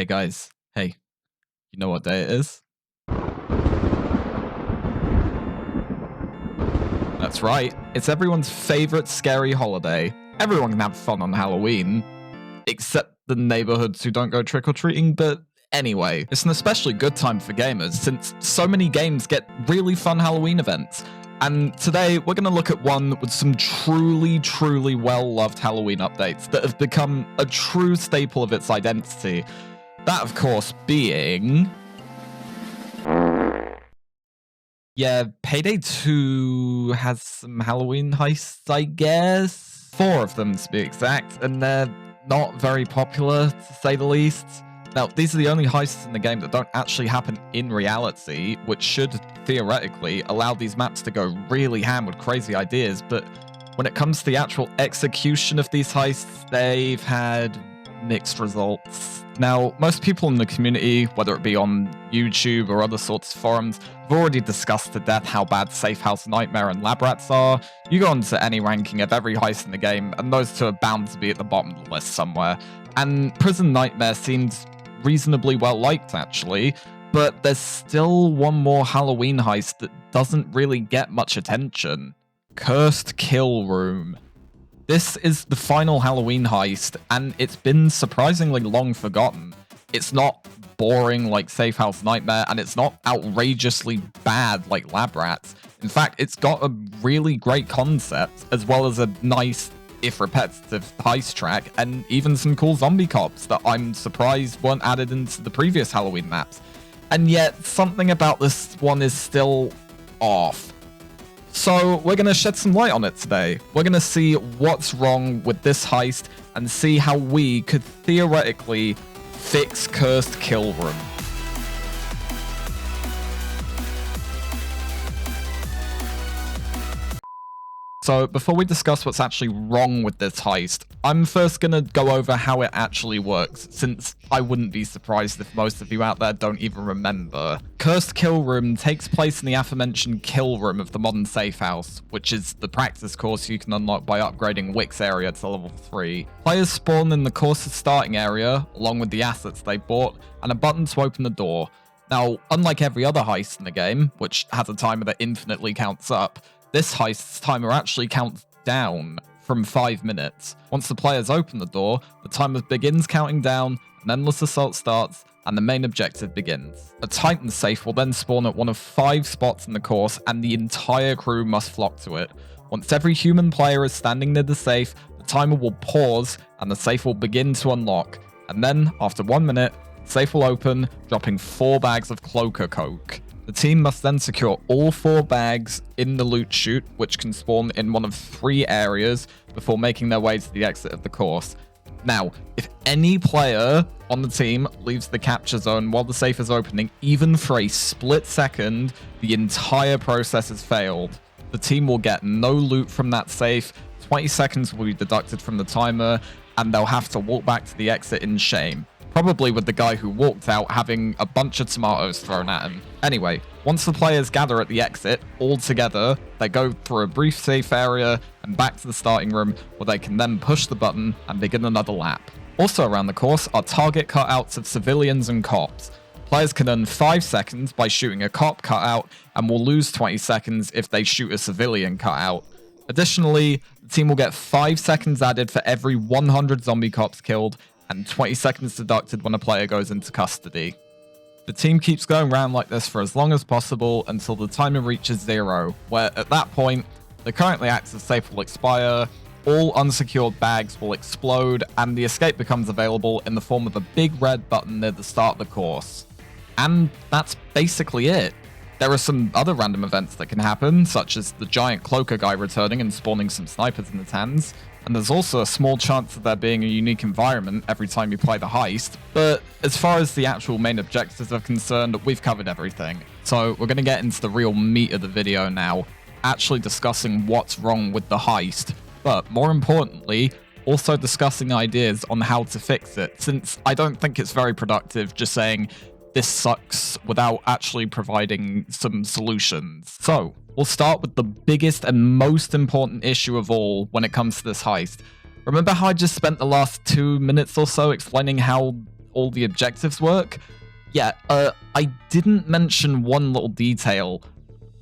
Hey guys, hey, you know what day it is? That's right, it's everyone's favorite scary holiday. Everyone can have fun on Halloween, except the neighborhoods who don't go trick-or-treating, but anyway, it's an especially good time for gamers since so many games get really fun Halloween events. And today, we're going to look at one with some truly well-loved Halloween updates that have become a true staple of its identity. That, of course, being... yeah, Payday 2 has some Halloween heists, I guess? 4 of them, to be exact, and they're not very popular, to say the least. Now, these are the only heists in the game that don't actually happen in reality, which should, theoretically, allow these maps to go really ham with crazy ideas, but when it comes to the actual execution of these heists, they've had mixed results. Now, most people in the community, whether it be on YouTube or other sorts of forums, have already discussed to death how bad Safe House Nightmare and Lab Rats are. You go onto any ranking of every heist in the game, and those two are bound to be at the bottom of the list somewhere. And Prison Nightmare seems reasonably well liked, actually, but there's still one more Halloween heist that doesn't really get much attention. Cursed Kill Room. This is the final Halloween heist, and it's been surprisingly long forgotten. It's not boring like Safe House Nightmare, and it's not outrageously bad like Lab Rats. In fact, it's got a really great concept, as well as a nice, if repetitive, heist track, and even some cool zombie cops that I'm surprised weren't added into the previous Halloween maps. And yet, something about this one is still off. So we're going to shed some light on it today. We're going to see what's wrong with this heist and see how we could theoretically fix Cursed Kill Room. So before we discuss what's actually wrong with this heist, I'm first going to go over how it actually works, since I wouldn't be surprised if most of you out there don't even remember. Cursed Kill Room takes place in the aforementioned kill room of the modern safe house, which is the practice course you can unlock by upgrading Wick's area to level 3. Players spawn in the course's starting area, along with the assets they bought, and a button to open the door. Now, unlike every other heist in the game, which has a timer that infinitely counts up, this heist's timer actually counts down from 5 minutes. Once the players open the door, the timer begins counting down, an endless assault starts, and the main objective begins. A Titan safe will then spawn at one of 5 spots in the course, and the entire crew must flock to it. Once every human player is standing near the safe, the timer will pause, and the safe will begin to unlock. And then, after 1 minute, the safe will open, dropping 4 bags of Cloaker Coke. The team must then secure all 4 bags in the loot chute, which can spawn in one of 3 areas before making their way to the exit of the course. Now, if any player on the team leaves the capture zone while the safe is opening, even for a split second, the entire process has failed. The team will get no loot from that safe, 20 seconds will be deducted from the timer, and they'll have to walk back to the exit in shame. Probably with the guy who walked out having a bunch of tomatoes thrown at him. Anyway, once the players gather at the exit, all together, they go through a brief safe area and back to the starting room, where they can then push the button and begin another lap. Also around the course are target cutouts of civilians and cops. Players can earn 5 seconds by shooting a cop cutout, and will lose 20 seconds if they shoot a civilian cutout. Additionally, the team will get 5 seconds added for every 100 zombie cops killed, and 20 seconds deducted when a player goes into custody. The team keeps going around like this for as long as possible until the timer reaches 0, where at that point, the currently active safe will expire, all unsecured bags will explode, and the escape becomes available in the form of a big red button near the start of the course. And that's basically it. There are some other random events that can happen, such as the giant cloaker guy returning and spawning some snipers in his hands, and there's also a small chance of there being a unique environment every time you play the heist, but as far as the actual main objectives are concerned, we've covered everything. So we're going to get into the real meat of the video now, actually discussing what's wrong with the heist, but more importantly, also discussing ideas on how to fix it, since I don't think it's very productive just saying, this sucks, without actually providing some solutions. So, we'll start with the biggest and most important issue of all when it comes to this heist. Remember how I just spent the last 2 minutes or so explaining how all the objectives work. Yeah, I didn't mention one little detail.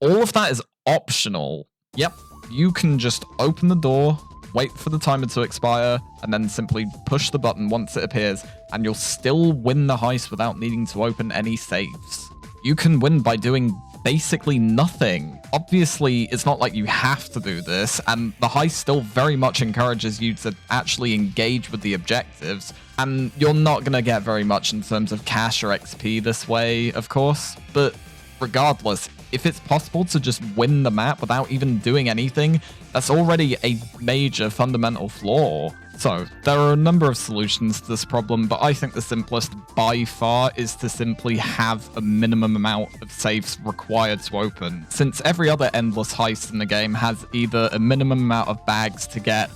All of that is optional. Yep, you can just open the door, wait for the timer to expire, and then simply push the button once it appears, and you'll still win the heist without needing to open any safes. You can win by doing basically nothing. Obviously, it's not like you have to do this, and the heist still very much encourages you to actually engage with the objectives, and you're not going to get very much in terms of cash or XP this way, of course, but regardless, if it's possible to just win the map without even doing anything, that's already a major fundamental flaw. So, there are a number of solutions to this problem, but I think the simplest by far is to simply have a minimum amount of safes required to open, since every other endless heist in the game has either a minimum amount of bags to get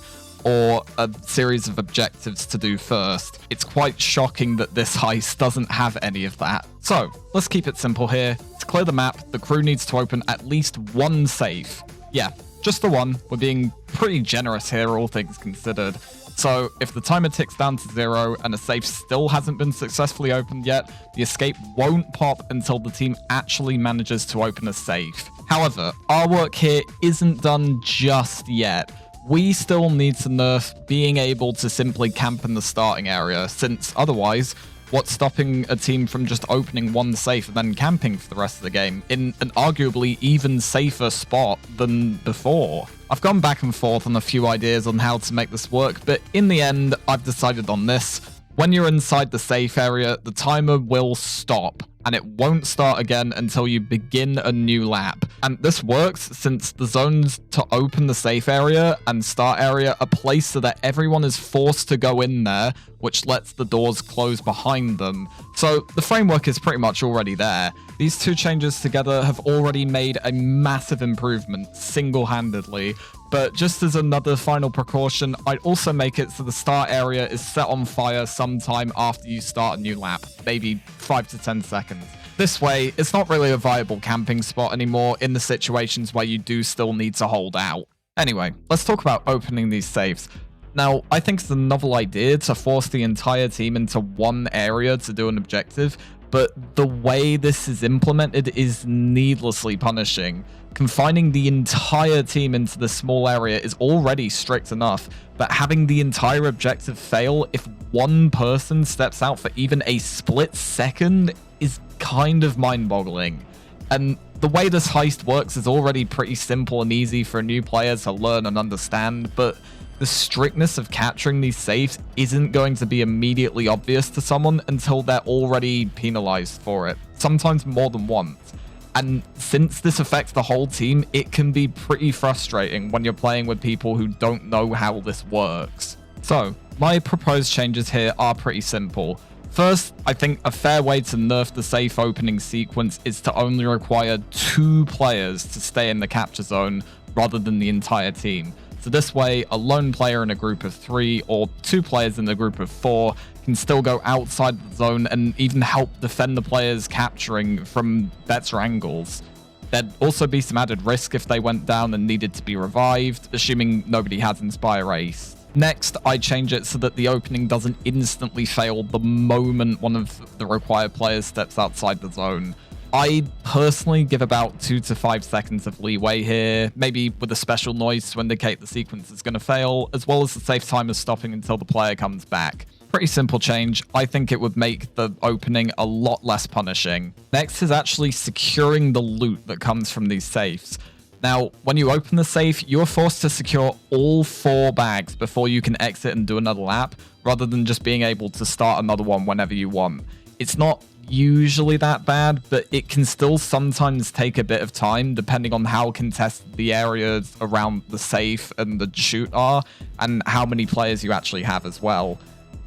or a series of objectives to do first. It's quite shocking that this heist doesn't have any of that. So, let's keep it simple here. To clear the map, the crew needs to open at least one safe. Yeah, just the one. We're being pretty generous here, all things considered. So, if the timer ticks down to 0 and a safe still hasn't been successfully opened yet, the escape won't pop until the team actually manages to open a safe. However, our work here isn't done just yet. We still need to nerf being able to simply camp in the starting area, since otherwise, what's stopping a team from just opening one safe and then camping for the rest of the game in an arguably even safer spot than before? I've gone back and forth on a few ideas on how to make this work, but in the end, I've decided on this. When you're inside the safe area, the timer will stop, and it won't start again until you begin a new lap. And this works since the zones to open the safe area and start area are placed so that everyone is forced to go in there, which lets the doors close behind them. So the framework is pretty much already there. These two changes together have already made a massive improvement single-handedly. But just as another final precaution, I'd also make it so the start area is set on fire sometime after you start a new lap, maybe 5 to 10 seconds. This way, it's not really a viable camping spot anymore in the situations where you do still need to hold out. Anyway, let's talk about opening these safes. Now, I think it's a novel idea to force the entire team into one area to do an objective, but the way this is implemented is needlessly punishing. Confining the entire team into this small area is already strict enough, but having the entire objective fail if one person steps out for even a split second is kind of mind-boggling. And the way this heist works is already pretty simple and easy for a new player to learn and understand, but the strictness of capturing these safes isn't going to be immediately obvious to someone until they're already penalized for it, sometimes more than once. And since this affects the whole team, it can be pretty frustrating when you're playing with people who don't know how this works. So, my proposed changes here are pretty simple. First, I think a fair way to nerf the safe opening sequence is to only require 2 players to stay in the capture zone rather than the entire team. So this way, a lone player in a group of 3 or 2 players in a group of 4 can still go outside the zone and even help defend the players capturing from better angles. There'd also be some added risk if they went down and needed to be revived, assuming nobody has Inspire Ace. Next, I change it so that the opening doesn't instantly fail the moment one of the required players steps outside the zone. I personally give about 2 to 5 seconds of leeway here, maybe with a special noise to indicate the sequence is going to fail, as well as the safe timer stopping until the player comes back. Pretty simple change. I think it would make the opening a lot less punishing. Next is actually securing the loot that comes from these safes. Now, when you open the safe, you're forced to secure all 4 bags before you can exit and do another lap, rather than just being able to start another one whenever you want. It's not usually that bad, but it can still sometimes take a bit of time depending on how contested the areas around the safe and the chute are, and how many players you actually have as well.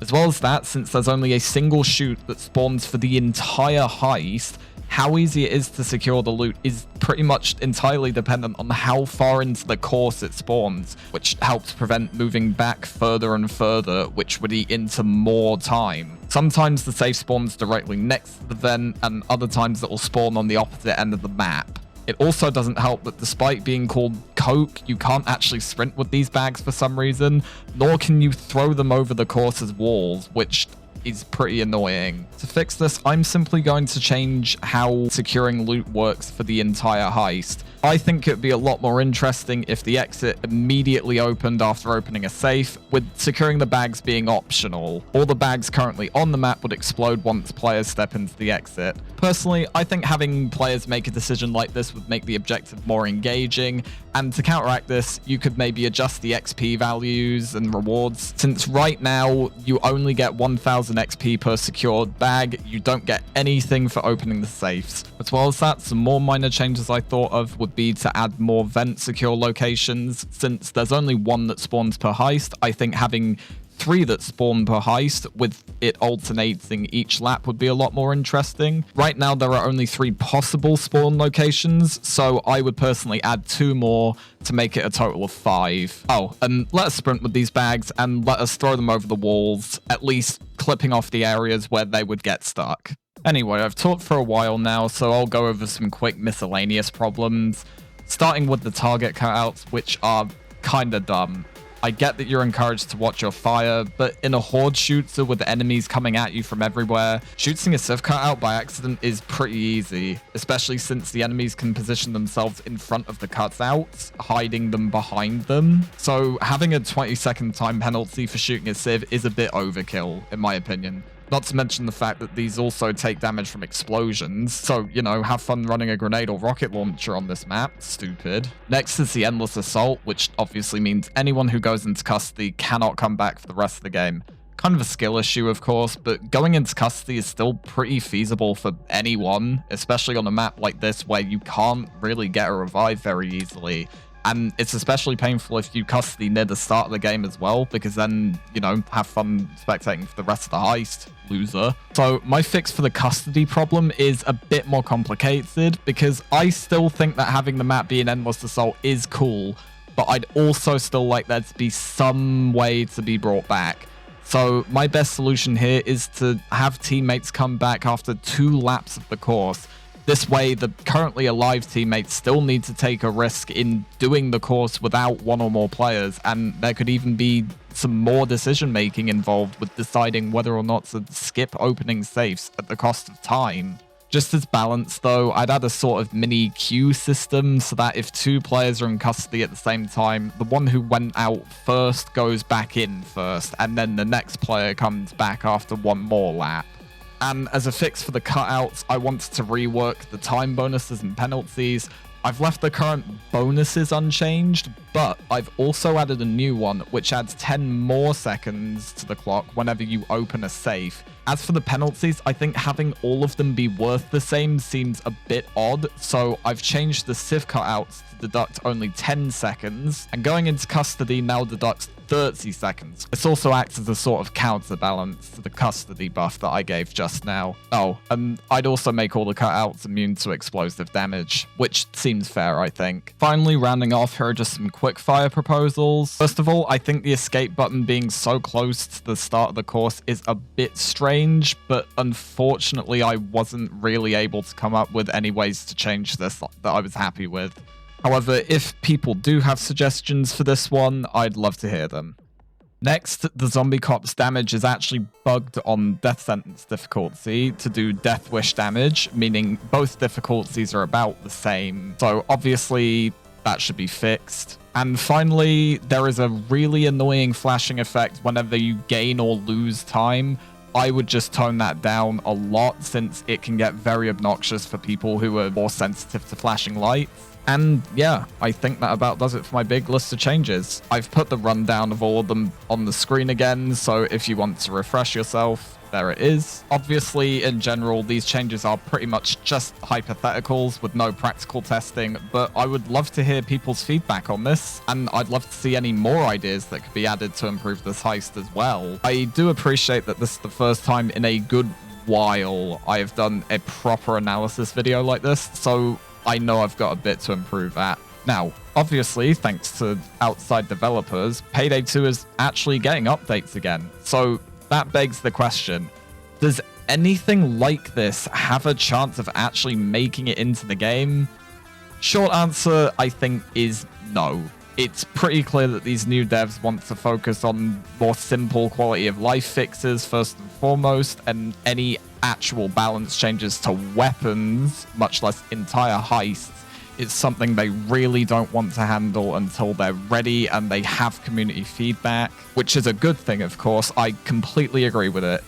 As well as that, since there's only a single chute that spawns for the entire heist, how easy it is to secure the loot is pretty much entirely dependent on how far into the course it spawns, which helps prevent moving back further and further, which would eat into more time. Sometimes the safe spawns directly next to the vent, and other times it will spawn on the opposite end of the map. It also doesn't help that despite being called Coke, you can't actually sprint with these bags for some reason, nor can you throw them over the course's walls, which is pretty annoying. To fix this, I'm simply going to change how securing loot works for the entire heist. I think it would be a lot more interesting if the exit immediately opened after opening a safe, with securing the bags being optional. All the bags currently on the map would explode once players step into the exit. Personally, I think having players make a decision like this would make the objective more engaging, and to counteract this, you could maybe adjust the XP values and rewards. Since right now, you only get 1000 XP per secured bag, you don't get anything for opening the safes. As well as that, some more minor changes I thought of would be to add more vent secure locations. Since there's only one that spawns per heist, I think having 3 that spawn per heist, with it alternating each lap, would be a lot more interesting. Right now, there are only 3 possible spawn locations, so I would personally add 2 more to make it a total of 5. Oh, and let us sprint with these bags and let us throw them over the walls, at least clipping off the areas where they would get stuck. Anyway, I've talked for a while now, so I'll go over some quick miscellaneous problems, starting with the target cutouts, which are kinda dumb. I get that you're encouraged to watch your fire, but in a horde shooter with enemies coming at you from everywhere, shooting a civ cutout by accident is pretty easy, especially since the enemies can position themselves in front of the cutouts, hiding them behind them. So having a 20-second time penalty for shooting a civ is a bit overkill, in my opinion. Not to mention the fact that these also take damage from explosions, so, you know, have fun running a grenade or rocket launcher on this map. Stupid. Next is the Endless Assault, which obviously means anyone who goes into custody cannot come back for the rest of the game. Kind of a skill issue, of course, but going into custody is still pretty feasible for anyone, especially on a map like this where you can't really get a revive very easily. And it's especially painful if you custody near the start of the game as well, because then, you know, have fun spectating for the rest of the heist, loser. So my fix for the custody problem is a bit more complicated, because I still think that having the map be an Endless Assault is cool, but I'd also still like there to be some way to be brought back. So my best solution here is to have teammates come back after 2 laps of the course. This way, the currently alive teammates still need to take a risk in doing the course without 1 or more players, and there could even be some more decision-making involved with deciding whether or not to skip opening safes at the cost of time. Just as balance, though, I'd add a sort of mini queue system so that if 2 players are in custody at the same time, the one who went out first goes back in first, and then the next player comes back after 1 more lap. And as a fix for the cutouts, I wanted to rework the time bonuses and penalties. I've left the current bonuses unchanged, but I've also added a new one, which adds 10 more seconds to the clock whenever you open a safe. As for the penalties, I think having all of them be worth the same seems a bit odd, so I've changed the civ cutouts to deduct only 10 seconds, and going into custody now deducts 30 seconds. This also acts as a sort of counterbalance to the custody buff that I gave just now. Oh, and I'd also make all the cutouts immune to explosive damage, which seems fair, I think. Finally, rounding off, here are just some quick fire proposals. First of all, I think the escape button being so close to the start of the course is a bit strange, but unfortunately I wasn't really able to come up with any ways to change this that I was happy with. However, if people do have suggestions for this one, I'd love to hear them. Next, the zombie cop's damage is actually bugged on death sentence difficulty to do death wish damage, meaning both difficulties are about the same. So obviously that should be fixed. And finally, there is a really annoying flashing effect whenever you gain or lose time. I would just tone that down a lot since it can get very obnoxious for people who are more sensitive to flashing lights. And yeah, I think that about does it for my big list of changes. I've put the rundown of all of them on the screen again, so if you want to refresh yourself, there it is. Obviously, in general, these changes are pretty much just hypotheticals with no practical testing, but I would love to hear people's feedback on this, and I'd love to see any more ideas that could be added to improve this heist as well. I do appreciate that this is the first time in a good while I have done a proper analysis video like this, so I know I've got a bit to improve at. Now, obviously, thanks to outside developers, Payday 2 is actually getting updates again. So that begs the question, does anything like this have a chance of actually making it into the game? Short answer, I think, is no. It's pretty clear that these new devs want to focus on more simple quality of life fixes first and foremost, and any actual balance changes to weapons, much less entire heists, is something they really don't want to handle until they're ready and they have community feedback, which is a good thing, of course. I completely agree with it.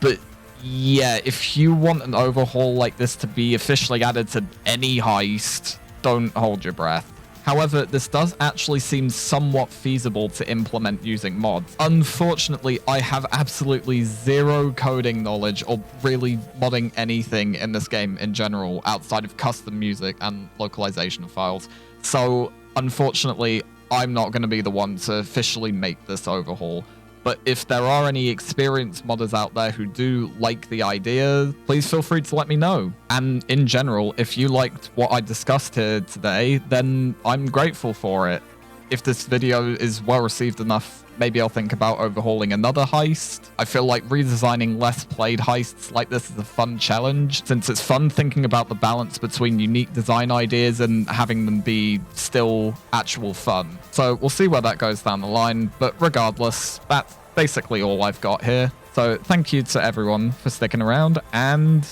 But yeah, if you want an overhaul like this to be officially added to any heist, don't hold your breath. However, this does actually seem somewhat feasible to implement using mods. Unfortunately, I have absolutely zero coding knowledge or really modding anything in this game in general outside of custom music and localization files. So, unfortunately, I'm not going to be the one to officially make this overhaul. But if there are any experienced modders out there who do like the idea, please feel free to let me know. And in general, if you liked what I discussed here today, then I'm grateful for it. If this video is well received enough, maybe I'll think about overhauling another heist. I feel like redesigning less played heists like this is a fun challenge, since it's fun thinking about the balance between unique design ideas and having them be still actual fun. So we'll see where that goes down the line, but regardless, that's basically all I've got here. So thank you to everyone for sticking around, and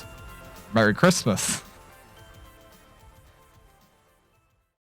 Merry Christmas.